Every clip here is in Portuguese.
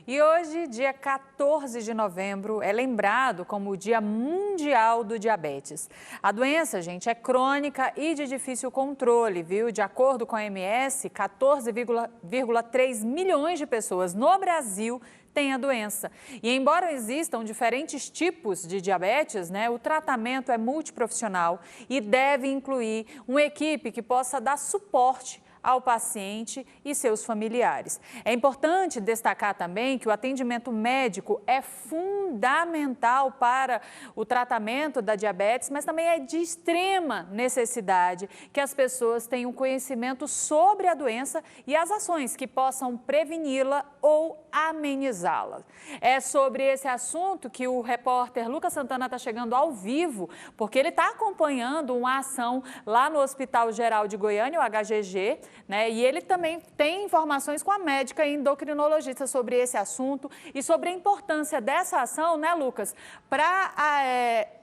E hoje, dia 14 de novembro, é lembrado como o Dia Mundial do Diabetes. A doença, gente, é crônica e de difícil controle, viu? De acordo com a OMS, 14,3 milhões de pessoas no Brasil têm a doença. E embora existam diferentes tipos de diabetes, o tratamento é multiprofissional e deve incluir uma equipe que possa dar suporte ao paciente e seus familiares. É importante destacar também que o atendimento médico é fundamental para o tratamento da diabetes, mas também é de extrema necessidade que as pessoas tenham conhecimento sobre a doença e as ações que possam preveni-la ou amenizá-la. É sobre esse assunto que o repórter Lucas Santana está chegando ao vivo, porque ele está acompanhando uma ação lá no Hospital Geral de Goiânia, o HGG, e ele também tem informações com a médica e endocrinologista sobre esse assunto e sobre a importância dessa ação, Lucas, para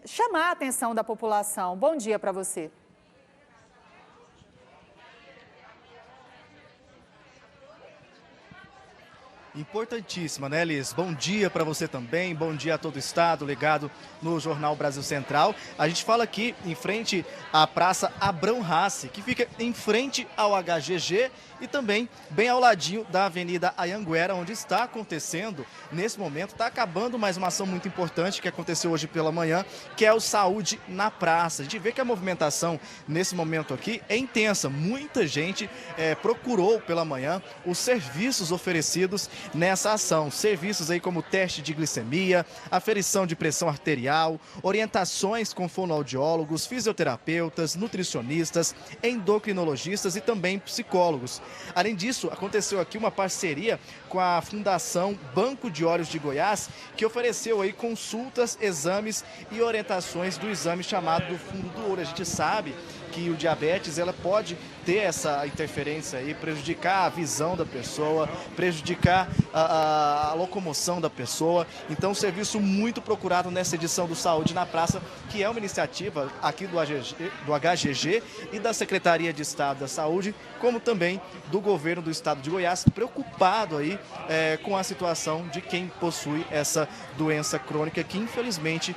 chamar a atenção da população. Bom dia para você. Importantíssima, né, Liz? Bom dia para você também, bom dia a todo o estado ligado no Jornal Brasil Central. A gente fala aqui em frente à Praça Abrão Rassi, que fica em frente ao HGG e também bem ao ladinho da Avenida Anhanguera, onde está acontecendo, nesse momento, está acabando mais uma ação muito importante que aconteceu hoje pela manhã, que é o Saúde na Praça. A gente vê que a movimentação nesse momento aqui é intensa, muita gente procurou pela manhã os serviços oferecidos nessa ação. Serviços aí como teste de glicemia, aferição de pressão arterial, orientações com fonoaudiólogos, fisioterapeutas, nutricionistas, endocrinologistas e também psicólogos. Além disso, aconteceu aqui uma parceria com a Fundação Banco de Olhos de Goiás, que ofereceu aí consultas, exames e orientações do exame chamado do fundo do olho. A gente sabe que o diabetes ela pode ter essa interferência aí, prejudicar a visão da pessoa, prejudicar a locomoção da pessoa. Então, um serviço muito procurado nessa edição do Saúde na Praça, que é uma iniciativa aqui do HGG e da Secretaria de Estado da Saúde, como também do governo do estado de Goiás, preocupado aí com a situação de quem possui essa doença crônica que, infelizmente,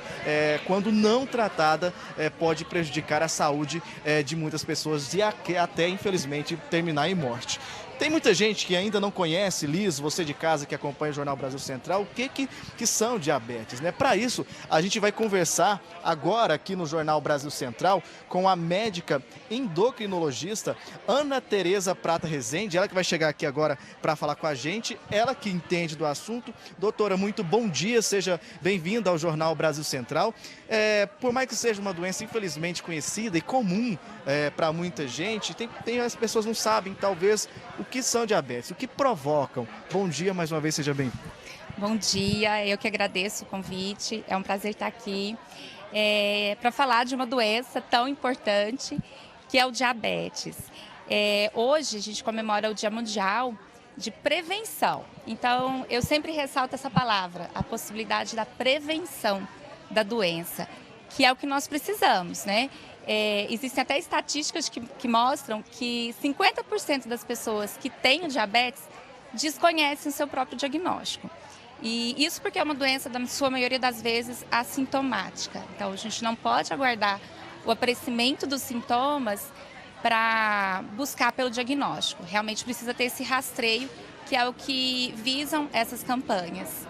quando não tratada, pode prejudicar a saúde de muitas pessoas e até, infelizmente, terminar em morte. Tem muita gente que ainda não conhece, Liz, você de casa que acompanha o Jornal Brasil Central, o que são diabetes, Para isso, a gente vai conversar agora aqui no Jornal Brasil Central com a médica endocrinologista Ana Tereza Prata Rezende, ela que vai chegar aqui agora para falar com a gente, ela que entende do assunto. Doutora, muito bom dia, seja bem-vinda ao Jornal Brasil Central. Por mais que seja uma doença infelizmente conhecida e comum para muita gente, as pessoas não sabem, talvez, o que são diabetes, o que provocam. Bom dia, mais uma vez, seja bem-vindo. Bom dia, eu que agradeço o convite, é um prazer estar aqui para falar de uma doença tão importante que é o diabetes. Hoje a gente comemora o Dia Mundial de Prevenção, então eu sempre ressalto essa palavra, a possibilidade da prevenção da doença, que é o que nós precisamos, Existem até estatísticas que mostram que 50% das pessoas que têm o diabetes desconhecem o seu próprio diagnóstico. E isso porque é uma doença, na sua maioria das vezes, assintomática. Então, a gente não pode aguardar o aparecimento dos sintomas para buscar pelo diagnóstico. Realmente precisa ter esse rastreio, que é o que visam essas campanhas.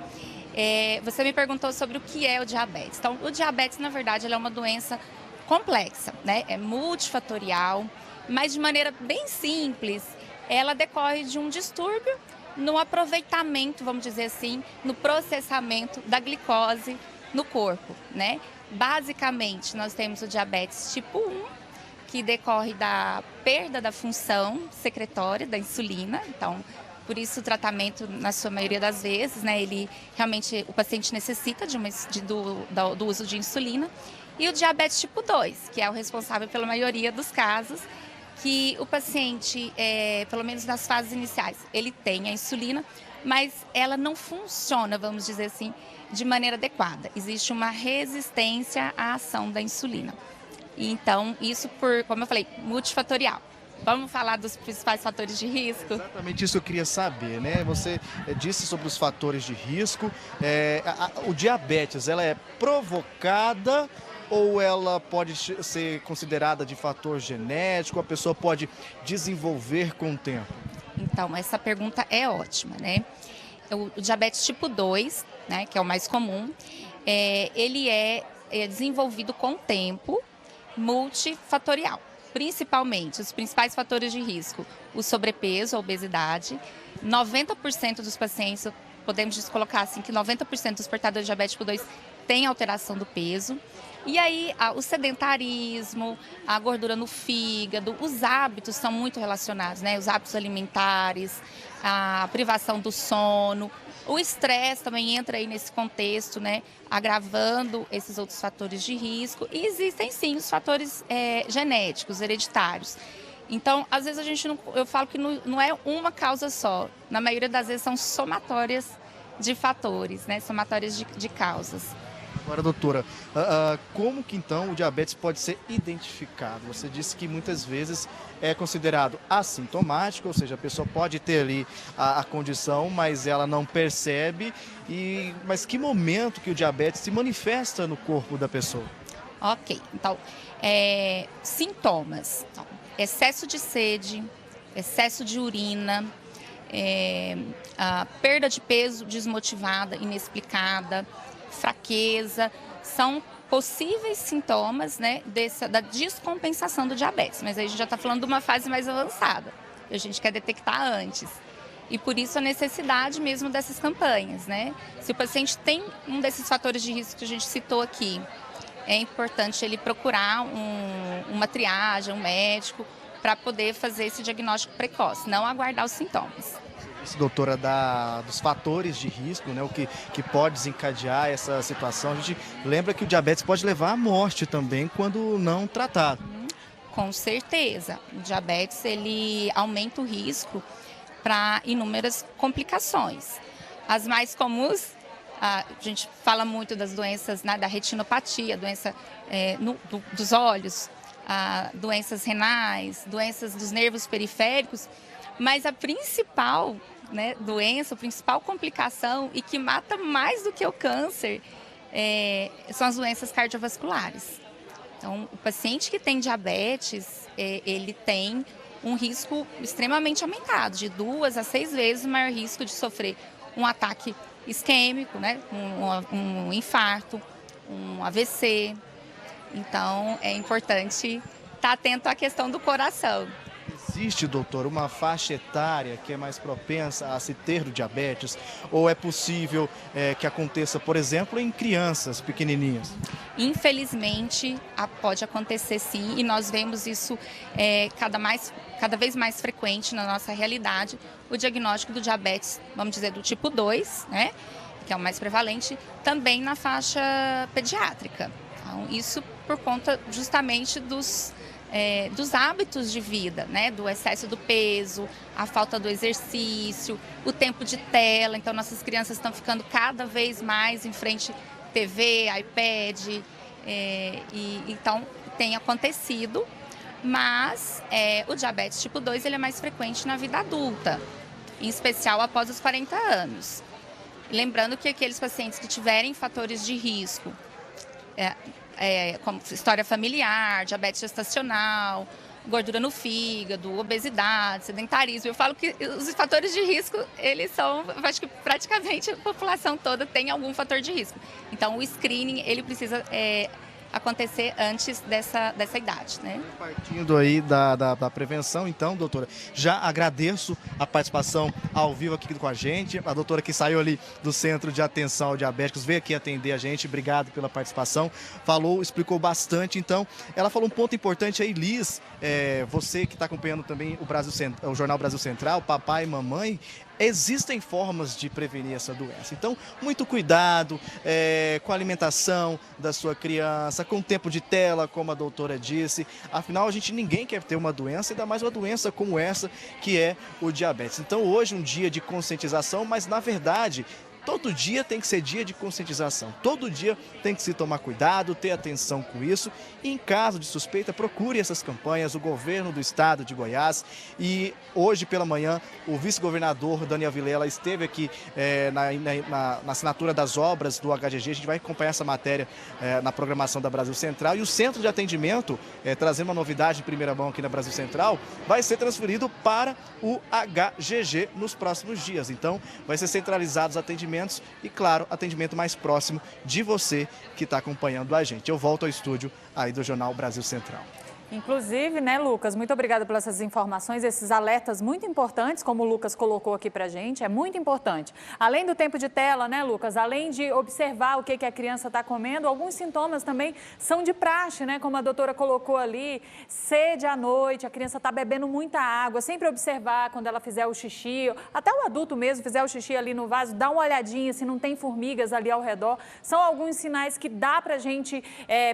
Você me perguntou sobre o que é o diabetes. Então, o diabetes, na verdade, ele é uma doença complexa, é multifatorial, mas de maneira bem simples, ela decorre de um distúrbio no aproveitamento, vamos dizer assim, no processamento da glicose no corpo, Basicamente, nós temos o diabetes tipo 1, que decorre da perda da função secretória da insulina, então, por isso o tratamento, na sua maioria das vezes, ele realmente, o paciente necessita do uso de insulina. E o diabetes tipo 2, que é o responsável pela maioria dos casos, que o paciente, pelo menos nas fases iniciais, ele tem a insulina, mas ela não funciona, vamos dizer assim, de maneira adequada. Existe uma resistência à ação da insulina. Então, isso como eu falei, multifatorial. Vamos falar dos principais fatores de risco? Exatamente isso que eu queria saber, né? Você disse sobre os fatores de risco. O diabetes, ela é provocada ou ela pode ser considerada de fator genético? A pessoa pode desenvolver com o tempo? Então, essa pergunta é ótima, né? O diabetes tipo 2, né, que é o mais comum, ele é desenvolvido com o tempo, multifatorial. Principalmente, os principais fatores de risco, o sobrepeso, a obesidade. 90% dos pacientes, podemos colocar assim, que 90% dos portadores de diabetes tipo 2 têm alteração do peso. E aí, o sedentarismo, a gordura no fígado, os hábitos são muito relacionados, né? Os hábitos alimentares, a privação do sono. O estresse também entra aí nesse contexto, né? Agravando esses outros fatores de risco. E existem, sim, os fatores genéticos, hereditários. Então, às vezes eu falo que não é uma causa só. Na maioria das vezes são somatórias de fatores, né? Somatórias de causas. Agora, doutora, como que então o diabetes pode ser identificado? Você disse que muitas vezes é considerado assintomático, ou seja, a pessoa pode ter ali a condição, mas ela não percebe. Mas que momento que o diabetes se manifesta no corpo da pessoa? Ok, então, sintomas. Então, excesso de sede, excesso de urina, a perda de peso desmotivada, inexplicada, fraqueza, são possíveis sintomas, né, da descompensação do diabetes. Mas aí a gente já está falando de uma fase mais avançada, que a gente quer detectar antes. E por isso a necessidade mesmo dessas campanhas, né? Se o paciente tem um desses fatores de risco que a gente citou aqui, é importante ele procurar uma triagem, um médico, para poder fazer esse diagnóstico precoce, não aguardar os sintomas. Doutora, dos fatores de risco, né, o que pode desencadear essa situação. A gente lembra que o diabetes pode levar à morte também quando não tratado. Com certeza. O diabetes, ele aumenta o risco para inúmeras complicações. As mais comuns, a gente fala muito das doenças, né, da retinopatia, doença dos olhos, doenças renais, doenças dos nervos periféricos, mas a principal doença, a principal complicação e que mata mais do que o câncer são as doenças cardiovasculares. Então, o paciente que tem diabetes, ele tem um risco extremamente aumentado, de 2 a 6 vezes o maior risco de sofrer um ataque isquêmico, né? um infarto, um AVC. Então, é importante estar atento à questão do coração. Existe, doutor, uma faixa etária que é mais propensa a se ter o diabetes? Ou é possível que aconteça, por exemplo, em crianças pequenininhas? Infelizmente, pode acontecer sim, e nós vemos isso cada vez mais frequente na nossa realidade, o diagnóstico do diabetes, vamos dizer, do tipo 2, né, que é o mais prevalente, também na faixa pediátrica. Então, isso por conta justamente dos hábitos de vida, né? Do excesso do peso, a falta do exercício, o tempo de tela. Então, nossas crianças estão ficando cada vez mais em frente à TV, iPad, então tem acontecido, mas o diabetes tipo 2 ele é mais frequente na vida adulta, em especial após os 40 anos. Lembrando que aqueles pacientes que tiverem fatores de risco, como história familiar, diabetes gestacional, gordura no fígado, obesidade, sedentarismo. Eu falo que os fatores de risco, eles são, acho que praticamente a população toda tem algum fator de risco. Então, o screening, ele precisa acontecer antes dessa idade, né? Partindo aí da prevenção, então, doutora, já agradeço a participação ao vivo aqui com a gente. A doutora que saiu ali do Centro de Atenção ao Diabéticos veio aqui atender a gente. Obrigado pela participação. Explicou bastante. Então, ela falou um ponto importante aí, Liz, você que está acompanhando também o Jornal Brasil Central, papai e mamãe, existem formas de prevenir essa doença. Então, muito cuidado com a alimentação da sua criança, com o tempo de tela, como a doutora disse. Afinal, ninguém quer ter uma doença, ainda mais uma doença como essa, que é o diabetes. Então, hoje um dia de conscientização, mas na verdade todo dia tem que ser dia de conscientização. Todo dia tem que se tomar cuidado, ter atenção com isso. E em caso de suspeita, procure essas campanhas, o governo do estado de Goiás. E hoje pela manhã, o vice-governador Daniel Vilela esteve aqui na assinatura das obras do HGG. A gente vai acompanhar essa matéria na programação da Brasil Central. E o centro de atendimento, trazendo uma novidade de primeira mão aqui na Brasil Central, vai ser transferido para o HGG nos próximos dias. Então, vai ser centralizado os atendimentos e, claro, atendimento mais próximo de você que está acompanhando a gente. Eu volto ao estúdio aí do Jornal Brasil Central. Inclusive, né, Lucas, muito obrigada pelas essas informações, esses alertas muito importantes, como o Lucas colocou aqui pra gente, é muito importante. Além do tempo de tela, né, Lucas, além de observar o que a criança está comendo, alguns sintomas também são de praxe, né, como a doutora colocou ali, sede à noite, a criança está bebendo muita água, sempre observar quando ela fizer o xixi, até o adulto mesmo fizer o xixi ali no vaso, dá uma olhadinha se não tem formigas ali ao redor, são alguns sinais que dá pra gente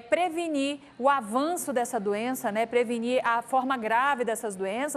prevenir o avanço dessa doença, né, prevenir a forma grave dessas doenças.